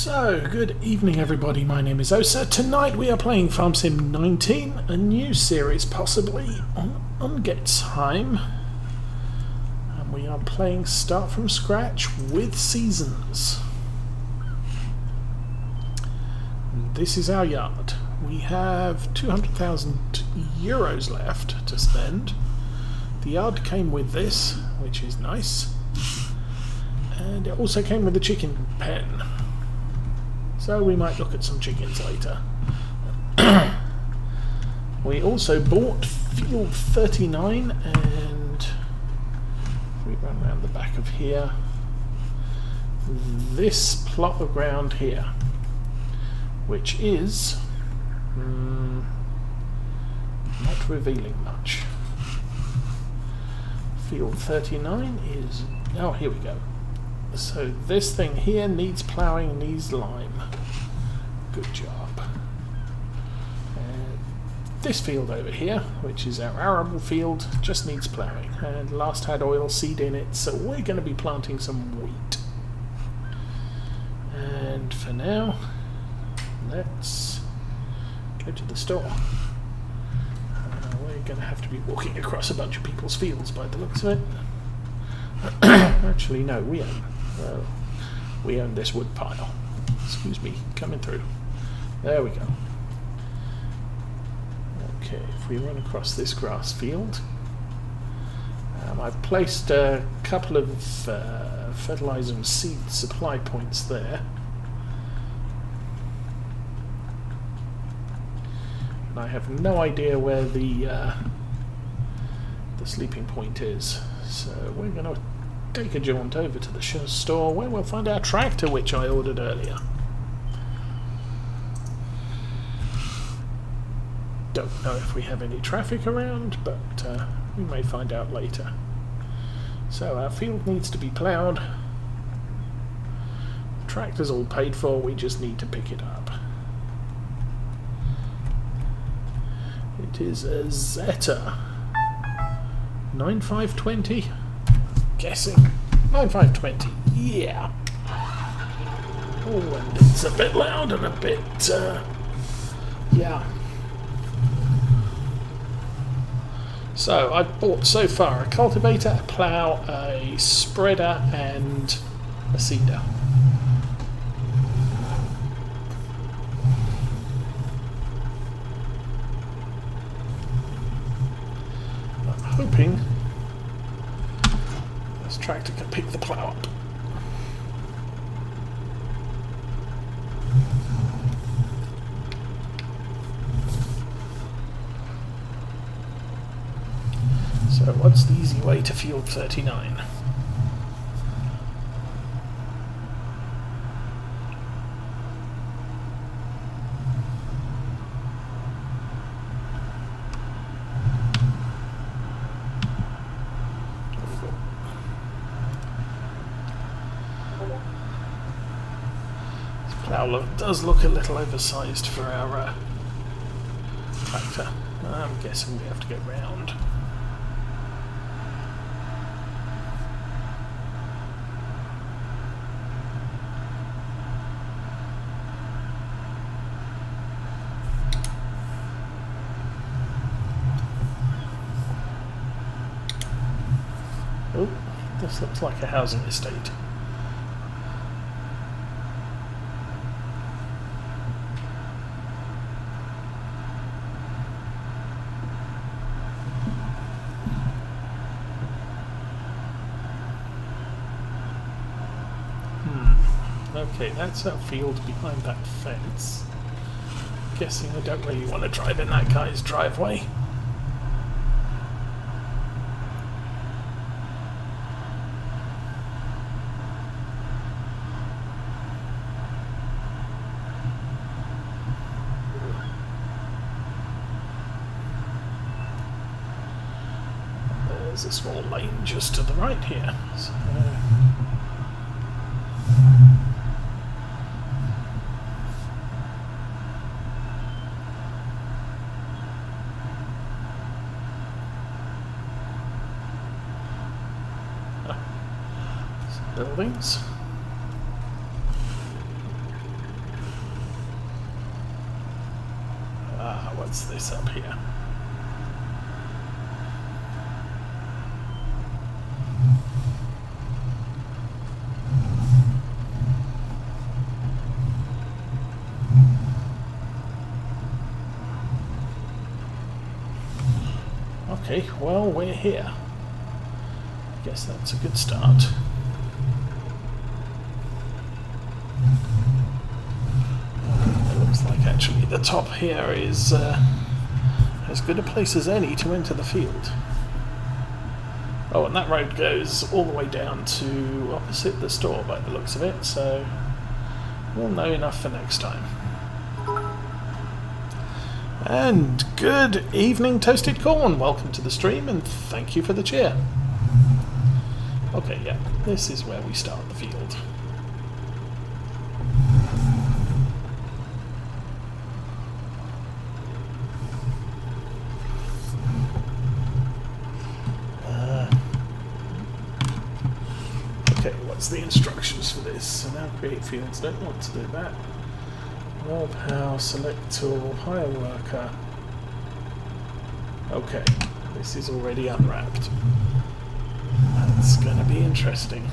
So, good evening everybody, my name is Osa. Tonight we are playing FS19, a new series possibly on Ungetsheim. And we are playing Start from Scratch with Seasons. And this is our yard. We have 200,000 euros left to spend. The yard came with this, which is nice. And it also came with a chicken pen. So we might look at some chickens later. We also bought field 39, and if we run around the back of here, this plot of ground here, which is not revealing much. Field 39 is, oh, here we go. So this thing here needs ploughing, needs lime. Good job. And this field over here, which is our arable field, just needs ploughing. And last had oil seed in it, so we're going to be planting some wheat. And for now, let's go to the store. We're going to have to be walking across a bunch of people's fields by the looks of it. Actually, no, we own this wood pile. Excuse me, coming through. There we go. Okay, if we run across this grass field, I've placed a couple of fertilizer and seed supply points there. And I have no idea where the sleeping point is. So we're going to take a jaunt over to the store where we'll find our tractor, which I ordered earlier. Don't know if we have any traffic around, but we may find out later. So our field needs to be ploughed. The tractor's all paid for, we just need to pick it up. It is a Zeta 9520. Guessing 9520, yeah. Oh, and it's a bit loud and a bit, yeah. So I've bought so far a cultivator, a plough, a spreader, and a seeder. I'm hoping this tractor can pick the plough up. So what's the easy way to field 39? Plough does look a little oversized for our tractor. I'm guessing we have to go round. Oh, this looks like a housing estate. Okay, that's our field behind that fence. Guessing I don't really want to drive in that guy's driveway. There's a small lane just to the right here. So, buildings. What's this up here? Okay, well, we're here. I guess that's a good start. It looks like actually the top here is as good a place as any to enter the field. Oh, and that road goes all the way down to opposite the store by the looks of it, so we'll know enough for next time. And good evening, Toasted Corn. Welcome to the stream and thank you for the cheer. Okay, yeah, this is where we start the field. Okay, what's the instructions for this? So now create fields, don't want to do that. Raw power, select tool, hire worker. Okay, this is already unwrapped. That's going to be interesting.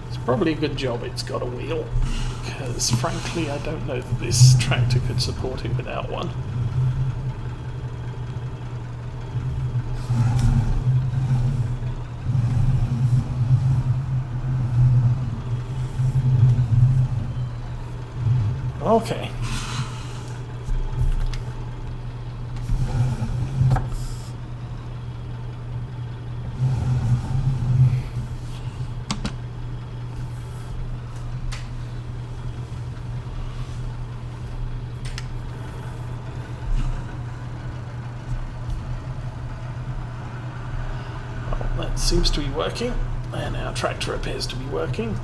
It's probably a good job it's got a wheel, because frankly I don't know that this tractor could support it without one. Okay. Well, that seems to be working, and our tractor appears to be working.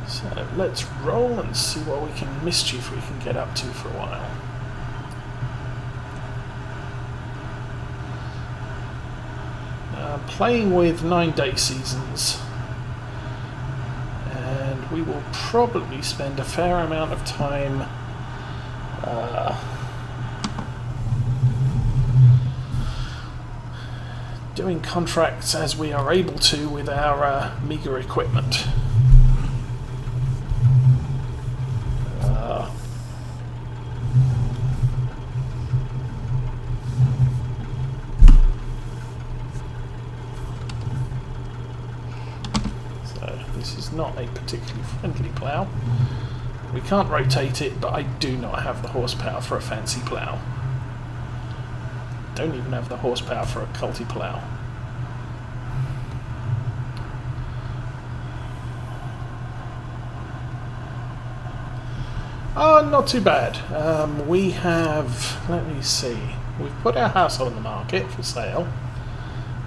So let's roll and see what mischief we can get up to for a while. Now, I'm playing with 9-day seasons, and we will probably spend a fair amount of time doing contracts as we are able to with our meager equipment. Not a particularly friendly plough. We can't rotate it, but I do not have the horsepower for a fancy plough. Don't even have the horsepower for a culty plough. Oh, not too bad. We have, let me see, we've put our house on the market for sale.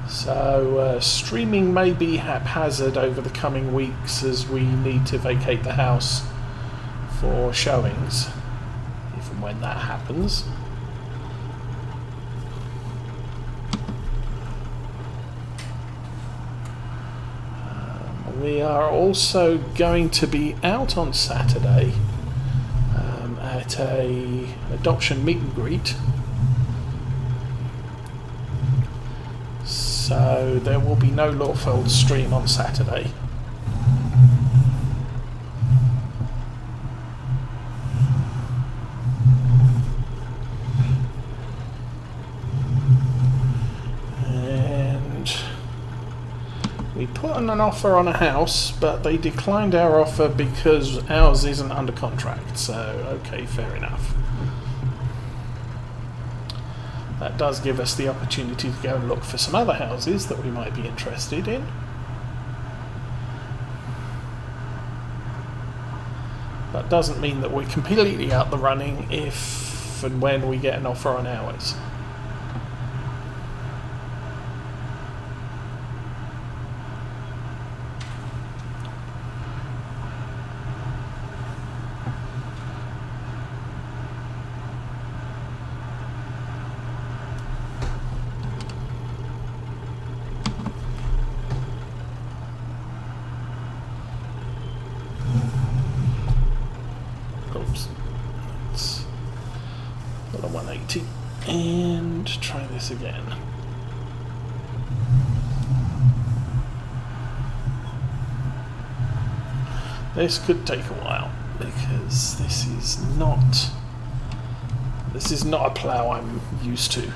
So streaming may be haphazard over the coming weeks as we need to vacate the house for showings, if and when that happens. We are also going to be out on Saturday at a adoption meet and greet. So there will be no Lawfeld stream on Saturday. And we put in an offer on a house, but they declined our offer because ours isn't under contract. So, okay, fair enough. That does give us the opportunity to go and look for some other houses that we might be interested in. That doesn't mean that we're completely out the running if and when we get an offer on ours. Got a 180 and try this again. This could take a while because this is not a plough I'm used to.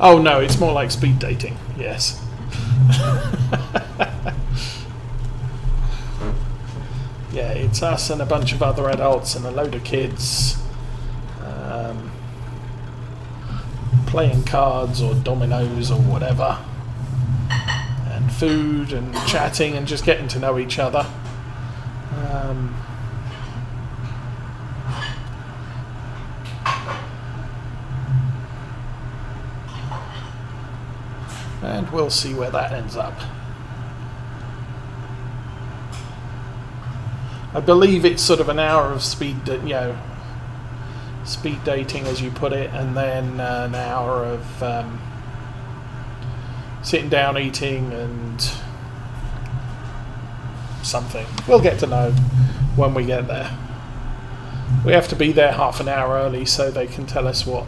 Oh no, it's more like speed dating, yes. Yeah, it's us and a bunch of other adults and a load of kids playing cards or dominoes or whatever, and food and chatting and just getting to know each other. And we'll see where that ends up. I believe it's sort of an hour of speed dating, as you put it, and then an hour of sitting down, eating, and something. We'll get to know when we get there. We have to be there half an hour early so they can tell us what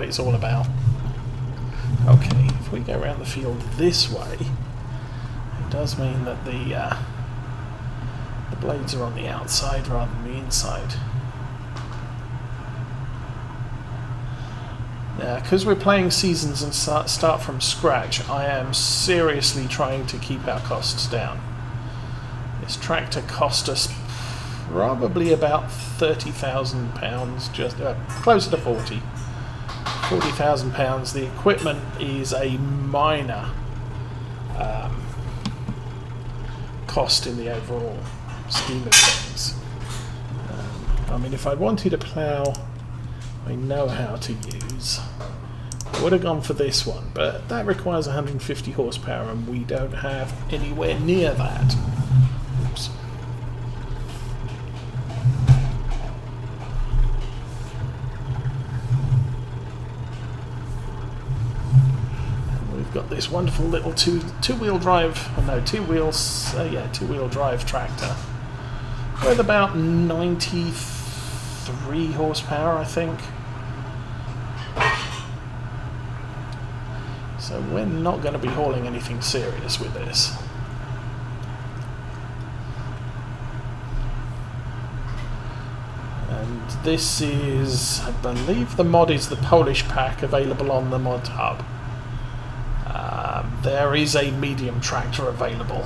it's all about. Okay, if we go around the field this way, it does mean that the blades are on the outside rather than the inside. Now, because we're playing seasons and start from scratch, I am seriously trying to keep our costs down. This tractor cost us probably about £30,000, just closer to 40. £40,000. The equipment is a minor cost in the overall scheme of things. I mean, if I wanted a plough I know how to use, I would have gone for this one, but that requires 150 horsepower and we don't have anywhere near that. Oops. Got this wonderful little two-wheel drive, two-wheel drive tractor with about 93 horsepower, I think. So we're not going to be hauling anything serious with this. And this is, I believe the mod is the Polish pack available on the mod hub. There is a medium tractor available,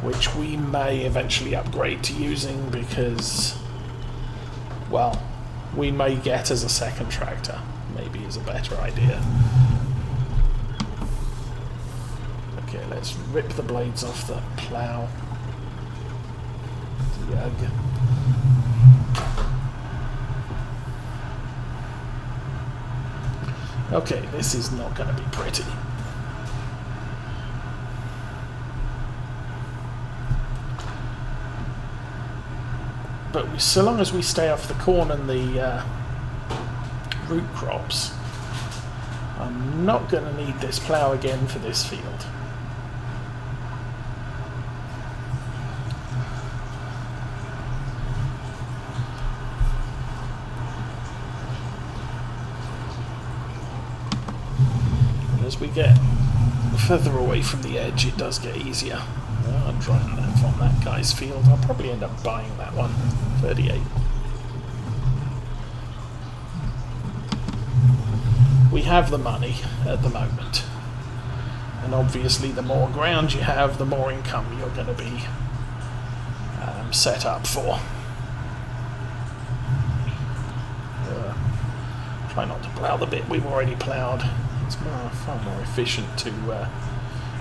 which we may eventually upgrade to using because, well, we may get as a second tractor. Maybe is a better idea. Okay, let's rip the blades off the plough. Yug. Okay, this is not going to be pretty. But so long as we stay off the corn and the root crops, I'm not going to need this plough again for this field. And as we get further away from the edge, it does get easier. I'm trying that from that guy's field. I'll probably end up buying that one. 38. We have the money at the moment, and obviously the more ground you have, the more income you're going to be set up for. Try not to plough the bit we've already ploughed. It's far more efficient to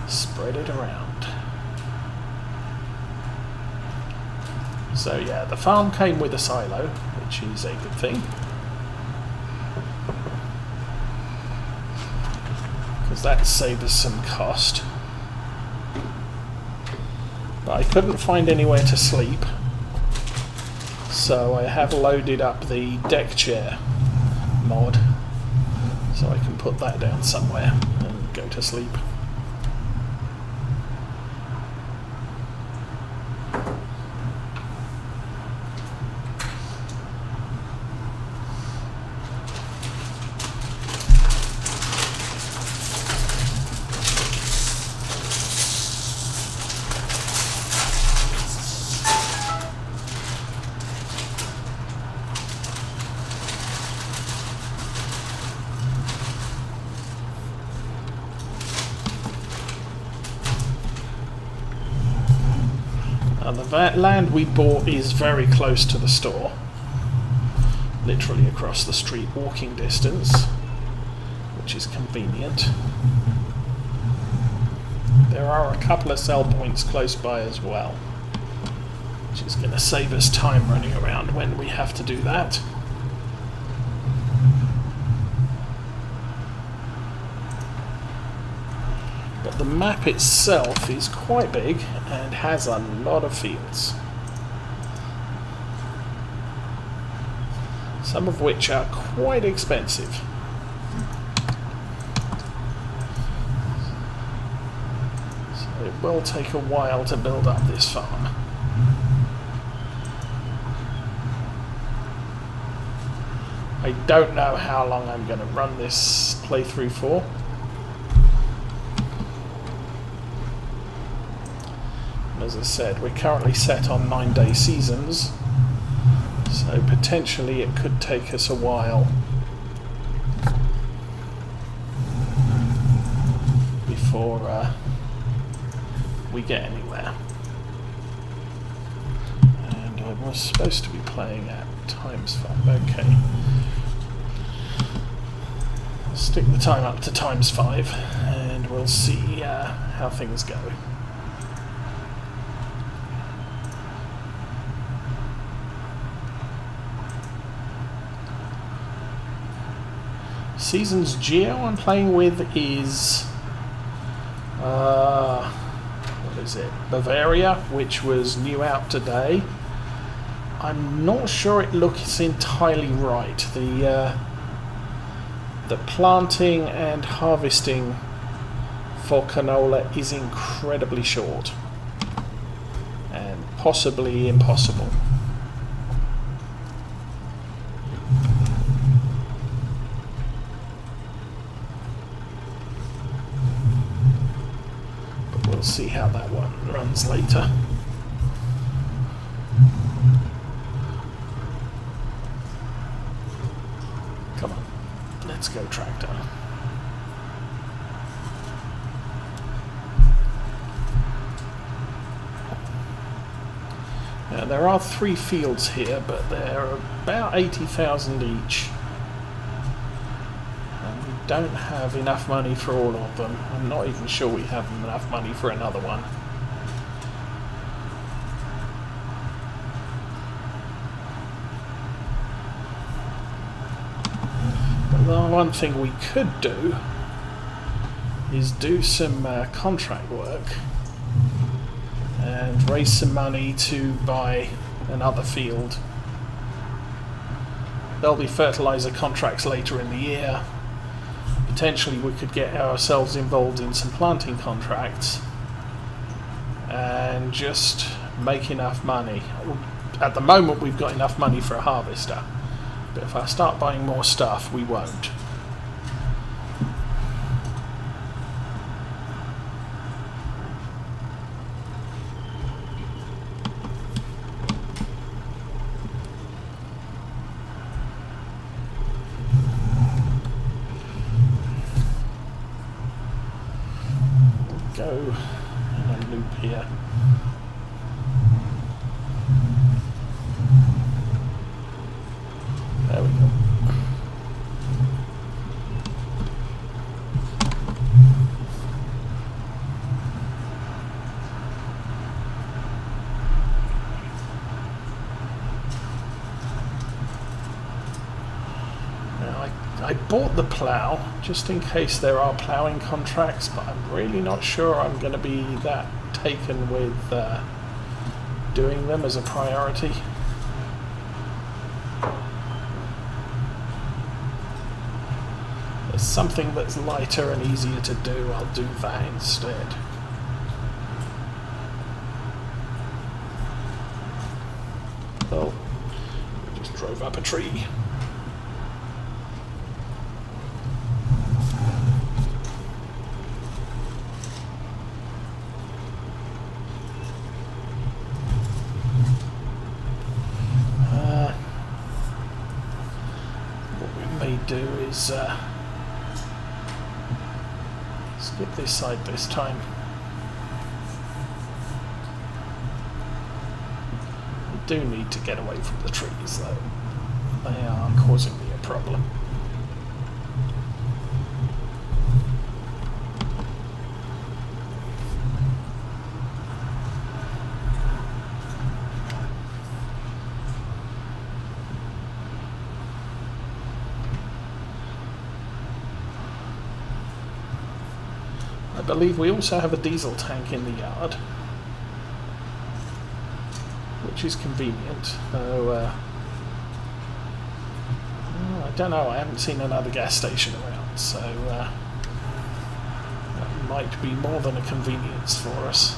spread it around. So yeah, the farm came with a silo, which is a good thing. because that saved us some cost. But I couldn't find anywhere to sleep, so I have loaded up the deck chair mod, so I can put that down somewhere and go to sleep. The land we bought is very close to the store, literally across the street, walking distance, which is convenient. There are a couple of sell points close by as well, which is going to save us time running around when we have to do that. But the map itself is quite big and has a lot of fields, some of which are quite expensive. So it will take a while to build up this farm. I don't know how long I'm going to run this playthrough for. As I said, we're currently set on 9-day seasons, so potentially it could take us a while before we get anywhere. And I was supposed to be playing at ×5. Okay. I'll stick the time up to ×5 and we'll see how things go. Seasons Geo I'm playing with is what is it? Bavaria, which was new out today. I'm not sure it looks entirely right. The planting and harvesting for canola is incredibly short and possibly impossible. See how that one runs later. Come on, let's go tractor. Now there are 3 fields here, but they're about 80,000 each. Don't have enough money for all of them. I'm not even sure we have enough money for another one. But the one thing we could do is do some contract work and raise some money to buy another field. There'll be fertilizer contracts later in the year. Potentially we could get ourselves involved in some planting contracts and just make enough money. At the moment we've got enough money for a harvester, but if I start buying more stuff we won't. Go in a loop here. There we go. Now I bought the plough just in case there are ploughing contracts, but I'm really not sure I'm going to be that taken with doing them as a priority. There's something that's lighter and easier to do, I'll do that instead. Oh, we just drove up a tree. Do is skip this side this time. We do need to get away from the trees though. They are causing me a problem. I believe we also have a diesel tank in the yard, which is convenient. So, I don't know, I haven't seen another gas station around, so that might be more than a convenience for us.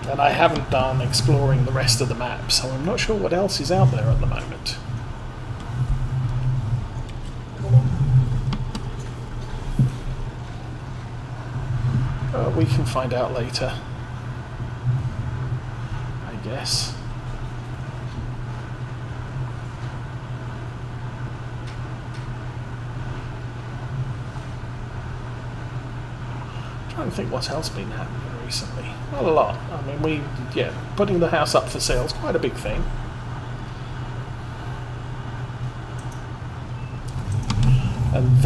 And I haven't done exploring the rest of the map, so I'm not sure what else is out there at the moment. We can find out later, I guess. I'm trying to think what else been happening recently. Not a lot. I mean, putting the house up for sale is quite a big thing. And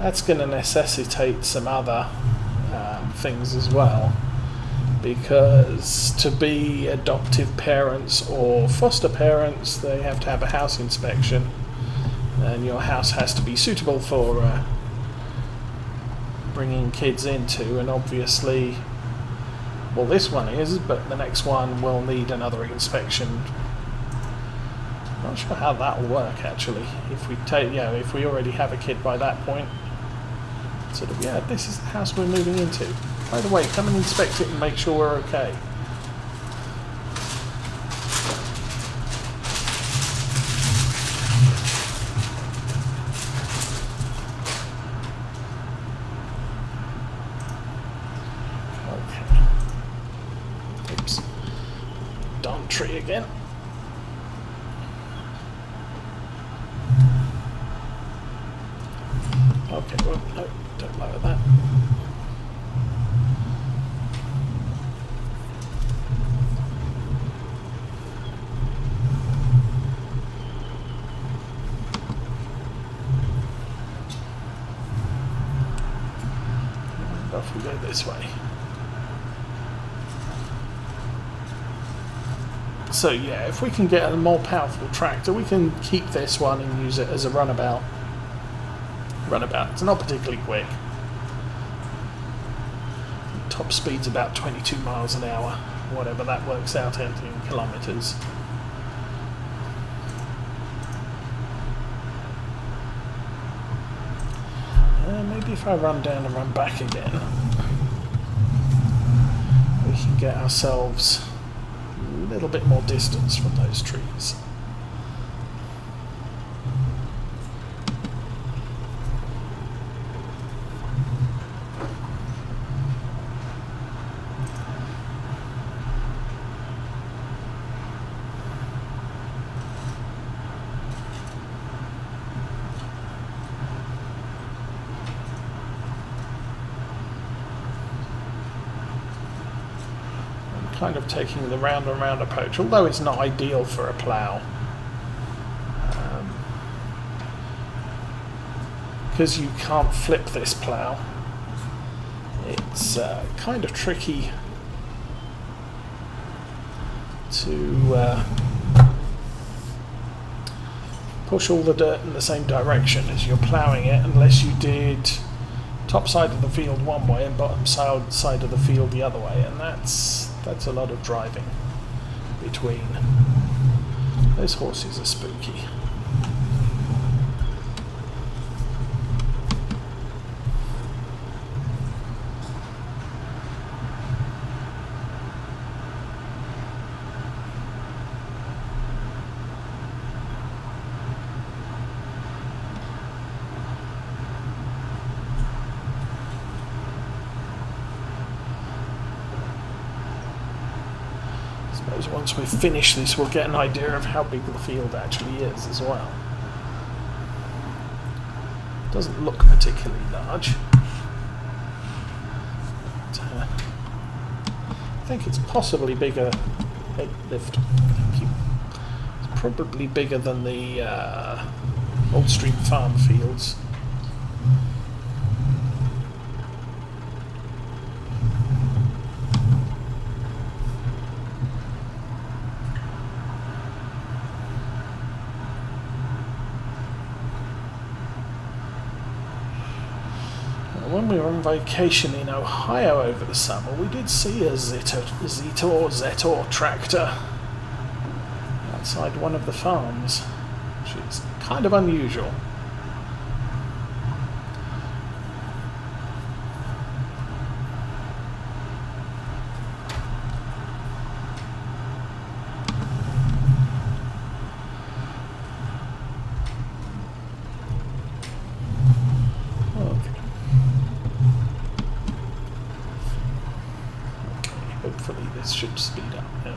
that's going to necessitate some other things as well, because to be adoptive parents or foster parents, they have to have a house inspection, and your house has to be suitable for bringing kids into, and obviously, well, this one is, but the next one will need another inspection. Not sure how that will work actually. If we if we already have a kid by that point, sort of, yeah, this is the house we're moving into. By the way, come and inspect it and make sure we're okay. Okay. Oops. Darn tree again. Okay, well, no, don't lower that. And off we go this way. So yeah, if we can get a more powerful tractor, we can keep this one and use it as a runabout. It's not particularly quick. Top speed's about 22 miles an hour, whatever that works out in kilometers. Maybe if I run down and run back again, we can get ourselves a little bit more distance from those trees. Kind of taking the round and round approach, although it's not ideal for a plough, because you can't flip this plough. It's kind of tricky to push all the dirt in the same direction as you're ploughing it, unless you did top side of the field one way and bottom side of the field the other way, and that's a lot of driving between. Those horses are spooky. Once we finish this, we'll get an idea of how big the field actually is as well. It doesn't look particularly large. But, I think it's possibly bigger. Lift. It's probably bigger than the Old Stream Farm fields. When we were on vacation in Ohio over the summer, we did see a Zetor tractor outside one of the farms, which is kind of unusual. Hopefully this should speed up now.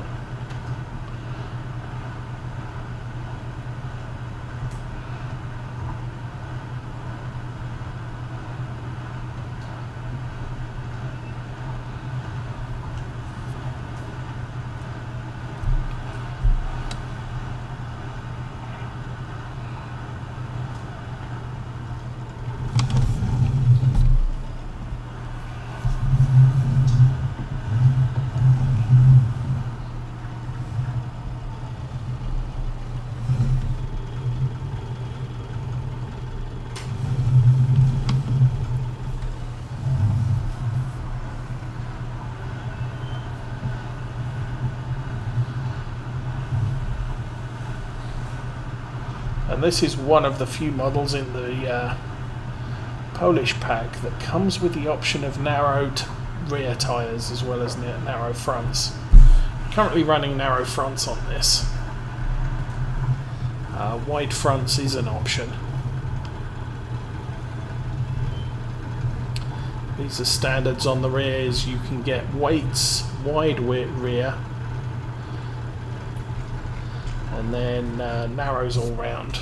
And this is one of the few models in the Polish pack that comes with the option of narrow rear tyres as well as narrow fronts. Currently running narrow fronts on this. Wide fronts is an option. These are standards on the rears. You can get weights, wide rear, and then narrows all round,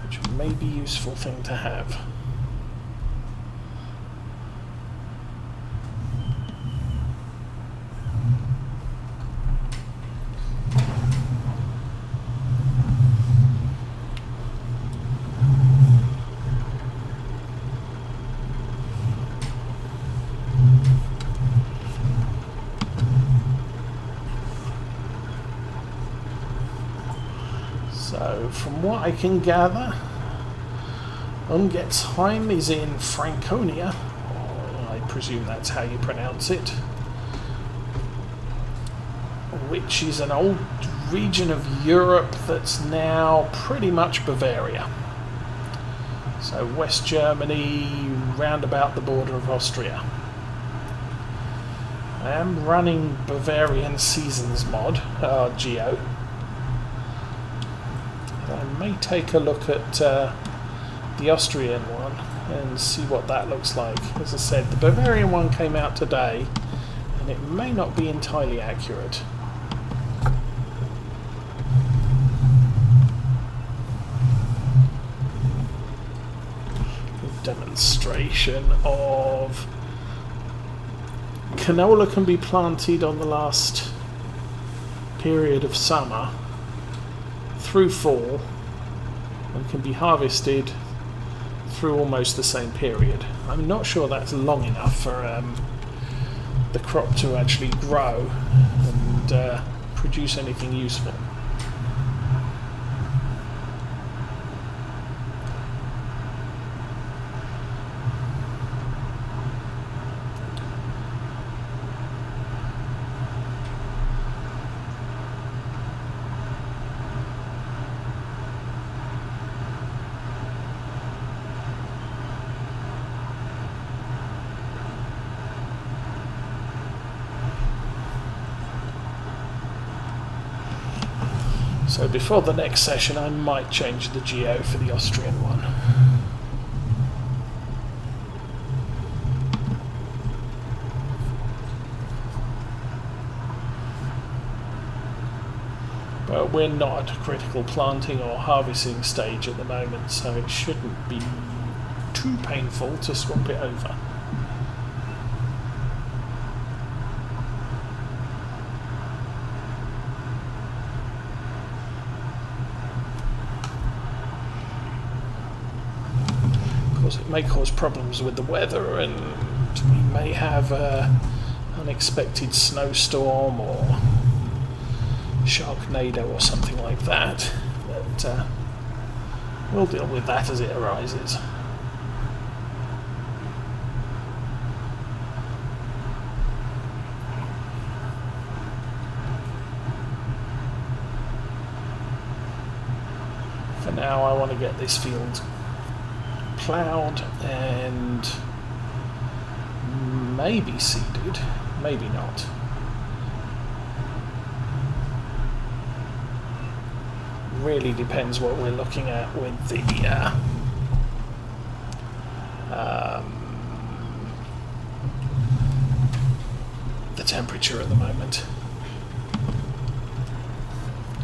which may be a useful thing to have. So, from what I can gather, Ungetsheim is in Franconia. I presume that's how you pronounce it. Which is an old region of Europe that's now pretty much Bavaria. So, West Germany, round about the border of Austria. I am running Bavarian Seasons mod, Geo. I may take a look at the Austrian one and see what that looks like. As I said, the Bavarian one came out today and it may not be entirely accurate. A demonstration of canola can be planted on the last period of summer through fall and can be harvested through almost the same period. I'm not sure that's long enough for the crop to actually grow and produce anything useful. So before the next session I might change the geo for the Austrian one. But we're not at a critical planting or harvesting stage at the moment, so it shouldn't be too painful to swap it over. Of course, it may cause problems with the weather, and we may have an unexpected snowstorm or Sharknado or something like that, but we'll deal with that as it arises. For now I want to get this field ploughed and maybe seeded, maybe not. Really depends what we're looking at with the temperature at the moment.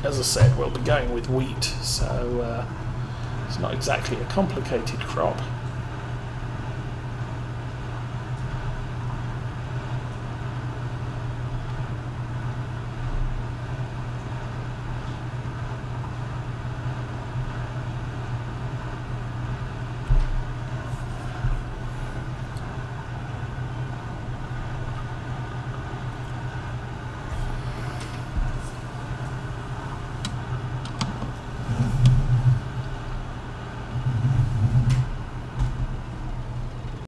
As I said, we'll be going with wheat, so it's not exactly a complicated crop.